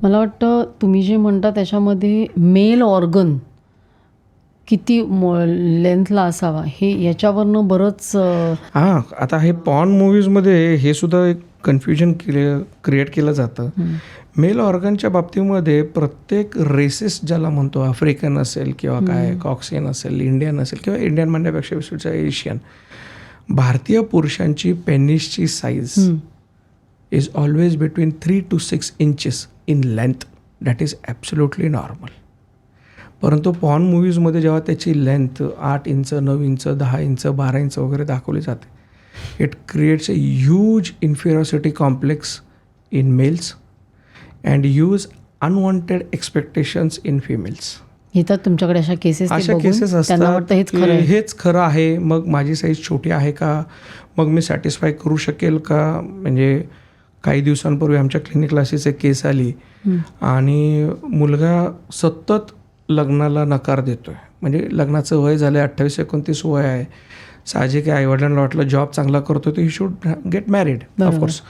मला वाटतं तुम्ही जे म्हणता त्याच्यामध्ये मेल ऑर्गन किती लेंथला असावा हे याच्यावरनं बरंच हां, आता हे पॉर्न मूव्हीजमध्ये हे सुद्धा एक कन्फ्युजन क्रिएट केलं जातं. मेल ऑर्गनच्या बाबतीमध्ये प्रत्येक रेसेस ज्याला म्हणतो, आफ्रिकन असेल किंवा काय कॉक्सियन असेल, इंडियन असेल किंवा इंडियन म्हणण्यापेक्षा विशेषतः एशियन, भारतीय पुरुषांची पेनिसची size is always between 3 to 6 inches in length. That is absolutely normal. परंतु पॉर्न मूव्हीजमध्ये जेव्हा त्याची length 8 inch, 9 inch, 10 inch, 12 inch वगैरे दाखवली जाते, it creates a huge inferiority complex in males and huge unwanted expectations in females. येतात तुमच्याकडे अशा केसेस असतात, हेच खरं आहे, मग माझी साईज छोटी आहे का, मग मी सॅटिस्फाय करू शकेल का. म्हणजे काही दिवसांपूर्वी आमच्या क्लिनिकला अशीच एक केस आली आणि मुलगा सतत लग्नाला नकार देतोय. म्हणजे लग्नाचं वय झालं आहे, 28-29 वय आहे, साहजिक आहे, आईवडिलांना वाटलं जॉब चांगला करतो तर he should get married. Of course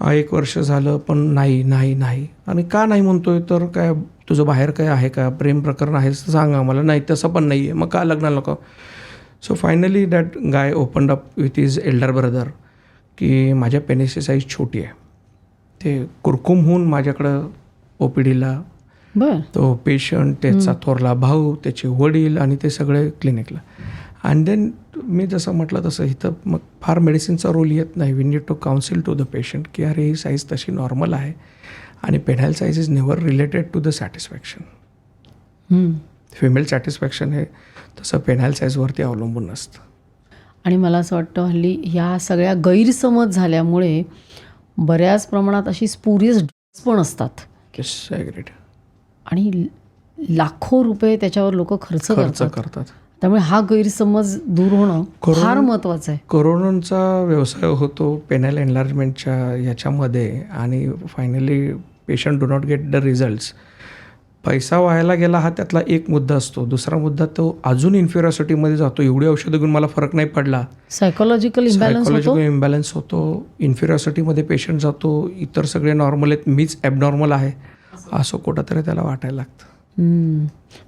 1 वर्ष झालं पण नाही. आणि का नाही म्हणतोय, तर काय तुझं बाहेर काय आहे का, प्रेम प्रकरण आहे तर सांग आम्हाला. नाही तसं पण नाही आहे, मग का लग्नाला नको. So finally that guy opened up with his Elder brother की माझ्या पेनिसची साईज छोटी आहे. ते कुरकुम होऊन माझ्याकडं OPDला, तो पेशंट, त्याचा थोरला भाऊ, त्याचे वडील आणि ते सगळे क्लिनिकला. अँड देन मी जसं म्हटलं तसं इथं मग फार मेडिसिनचा रोल येत नाही. We need to counsel to the patient की अरे ही साईज तशी नॉर्मल आहे आणि penile size is never related to the satisfaction. Female satisfaction हे तसं पेनाईल साईजवरती अवलंबून नसतं. आणि मला असं वाटतं हल्ली ह्या सगळ्या गैरसमज झाल्यामुळे बऱ्याच प्रमाणात अशी स्पुरियस ड्रग्स पण असतात. ॲग्रीड. आणि लाखो रुपये त्याच्यावर लोक खर्च करतात. त्यामुळे हा गैरसमज दूर होणं फार महत्त्वाचं आहे. करोडोंचा व्यवसाय होतो पेनाईल एनलार्जमेंटच्या याच्यामध्ये आणि finally patient do not get the results. पैसा व्हायला गेला हा त्यातला एक मुद्दा असतो. दुसरा मुद्दा तो अजून इन्फिरियॉरिटीमध्ये जातो. एवढी औषधं घेऊन मला फरक नाही पडला, सायकोलॉजिकल इम्बॅलन्स होतो. इन्फिरियॉरिटीमध्ये पेशंट जातो, इतर सगळे नॉर्मल आहेत, मीच ॲबनॉर्मल आहे असं कुठंतरी त्याला वाटायला लागतं.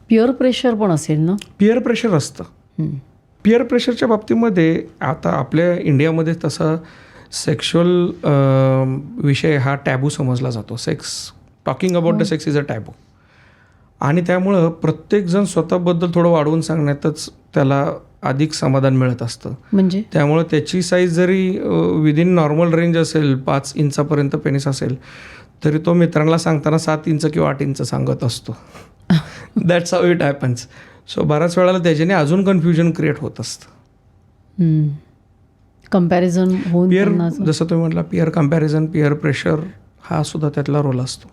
पिअर प्रेशर पण असेल ना. पिअर प्रेशर असतं. पिअर प्रेशरच्या बाबतीमध्ये आता आपल्या इंडियामध्ये तसं सेक्शुअल विषय हा टॅबू समजला जातो. Talking about the sex is a taboo. आणि त्यामुळं प्रत्येकजण स्वतःबद्दल थोडं वाढवून सांगण्यातच त्याला अधिक समाधान मिळत असतं. म्हणजे त्यामुळं त्याची साईज जरी विदिन नॉर्मल रेंज असेल, 5 इंचापर्यंत पेनिस असेल, तरी तो मित्रांना सांगताना 7 इंच किंवा 8 इंच सांगत असतो. That's how it happens. So बऱ्याच वेळेला त्याच्याने अजून कन्फ्युजन क्रिएट होत असतं. कम्पॅरिझन होऊन पिअर, जसं तुम्ही म्हटलं, पिअर कम्पॅरिझन, पिअर प्रेशर हा सुद्धा त्यातला रोल असतो.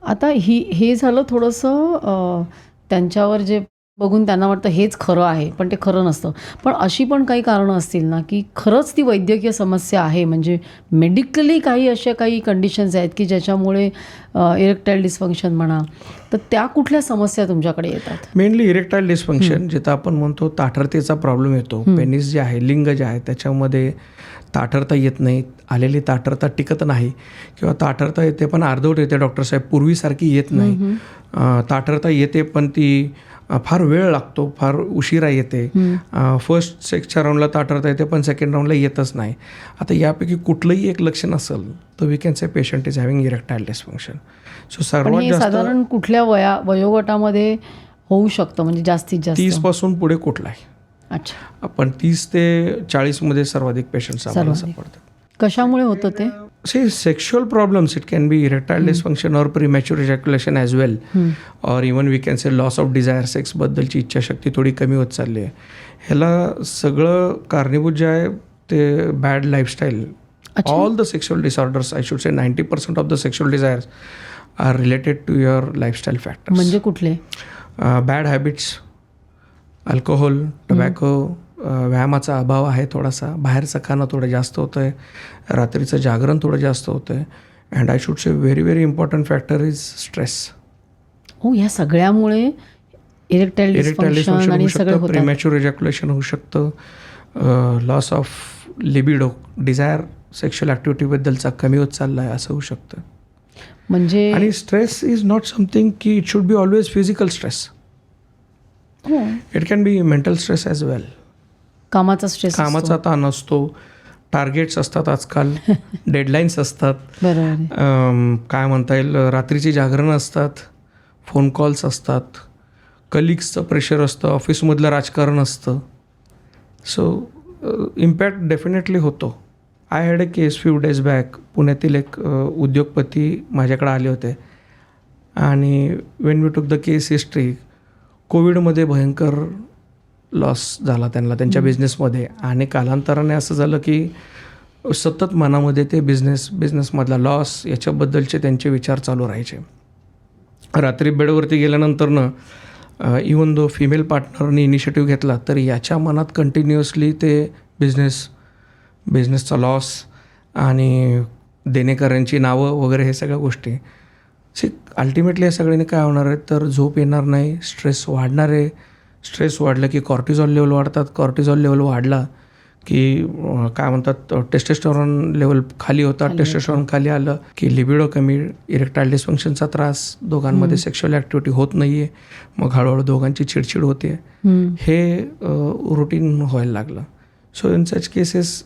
आता हे झालं थोडंसं त्यांच्यावर जे बघून त्यांना वाटतं हेच खरं आहे, पण ते खरं नसतं. पण अशी पण काही कारणं असतील ना की खरंच ती वैद्यकीय समस्या आहे, म्हणजे मेडिकली काही अशा काही कंडिशन्स आहेत की ज्याच्यामुळे इरेक्टाईल डिस्फंक्शन म्हणा, तर त्या कुठल्या समस्या तुमच्याकडे येतात? मेनली इरेक्टाईल डिस्फंक्शन, जिथं आपण म्हणतो ताठरतेचा प्रॉब्लेम येतो. पेनिस जे आहे, लिंग जे आहे, त्याच्यामध्ये ताठरता येत नाही, आलेली ताठरता टिकत नाही किंवा ताठरता येते पण अर्धवट येते डॉक्टर साहेब, पूर्वीसारखी येत नाही. ताठरता येते पण ती फार वेळ लागतो, फार उशिरा येते. फर्स्ट सेक्सच्या राऊंडला ताठरता येते पण सेकंड राऊंडला येतच नाही. आता यापैकी कुठलंही एक लक्षण असेल तर we can say patient is having erectile dysfunction. So सर्वात जास्त साधारण कुठल्या वयोगटामध्ये होऊ शकतं, म्हणजे जास्तीत जास्त 30 पासून पुढे कुठलाही. अच्छा. आपण 30 ते 40 मध्ये सर्वाधिक पेशंट्स आम्हाला सापडतात. कशामुळे होतं ते? Sexual problems. It can be erectile dysfunction और प्रीमॅच्युअर इजॅक्युलेशन ॲज वेल, और even we can say loss of desire. सेक्सबद्दलची इच्छाशक्ती थोडी कमी होत चालली आहे. ह्याला सगळं कारणीभूत जे आहे ते bad lifestyle. All the sexual disorders, I should say 90% of the sexual desires are related to your lifestyle factors. म्हणजे कुठले? बॅड हॅबिट्स, अल्कोहोल, टोबॅको, व्यायामाचा अभाव आहे थोडासा, बाहेरचं खाणं थोडं जास्त होतं आहे, रात्रीचं जागरण थोडं जास्त होतं आहे, and I should say very very important factor is stress. हो, ह्या सगळ्यामुळे इरेक्टाईल डिस्फंक्शन आणि सगळं होतं. प्रीमॅच्युअर इजॅक्युलेशन होऊ शकतं, loss of libido, desire sexual ॲक्टिव्हिटीबद्दलचा कमी होत चालला आहे असं होऊ शकतं. म्हणजे आणि स्ट्रेस इज नॉट समथिंग की it should be always physical stress. हो, it can be mental stress as well. कामाचा स्ट्रेस कामाचा ताण असतो, टार्गेट्स असतात आजकाल, डेडलाईन्स असतात, बरोबर आहे. काय म्हणता येईल, रात्रीची जागरणं असतात, फोन कॉल्स असतात, कलिग्सचं प्रेशर असतं, ऑफिसमधलं राजकारण असतं. सो इम्पॅक्ट डेफिनेटली होतो. I had a case few days back. पुण्यातील एक उद्योगपती माझ्याकडे आले होते आणि when we took the case history, कोविडमध्ये भयंकर लॉस झाला त्यांना त्यांच्या बिझनेसमध्ये. आणि कालांतराने असं झालं की सतत मनामध्ये ते बिझनेसमधला लॉस याच्याबद्दलचे त्यांचे विचार चालू राहायचे. रात्री बेडवरती गेल्यानंतरनं इवन दो फिमेल पार्टनरनी इनिशिएटिव्ह घेतला तर याच्या मनात कंटिन्युअसली ते बिझनेसचा लॉस आणि देणेकऱ्यांची नावं वगैरे हे सगळ्या गोष्टी. अल्टिमेटली या सगळ्यांनी काय होणार आहे तर झोप येणार नाही, स्ट्रेस वाढणार आहे. स्ट्रेस वाढलं की कॉर्टिझॉल लेवल वाढतात. कॉर्टिझॉल लेवल वाढला की काय म्हणतात टेस्टोस्टेरॉन लेवल खाली होतात. टेस्टोस्टेरॉन खाली आलं की लिबिडो कमी, इरेक्टाईल डिस्फंक्शनचा त्रास, दोघांमध्ये सेक्शुअल ॲक्टिव्हिटी होत नाही आहे, मग हळूहळू दोघांची चिडचिड होते. हे रुटीन व्हायला लागलं. So in such cases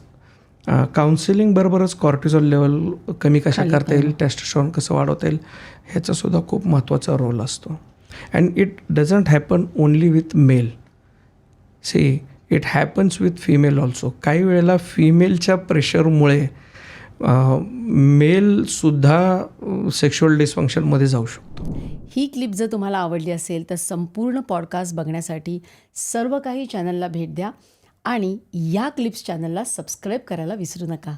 counselling बरोबरच कॉर्टिझॉल लेवल कमी कशा करता येईल, टेस्टोस्टेरॉन कसं वाढवता येईल ह्याचासुद्धा खूप महत्त्वाचा रोल असतो. And it doesn't happen only with mail. See it happens with female also. काही वेळेला फिमेलच्या प्रेशरमुळे मेलसुद्धा सेक्शुअल डिस्फंक्शनमध्ये जाऊ शकतो. ही क्लिप जर तुम्हाला आवडली असेल तर संपूर्ण पॉडकास्ट बघण्यासाठी सर्व काही चॅनलला भेट द्या आणि या क्लिप्स चॅनलला सबस्क्राईब करायला विसरू नका.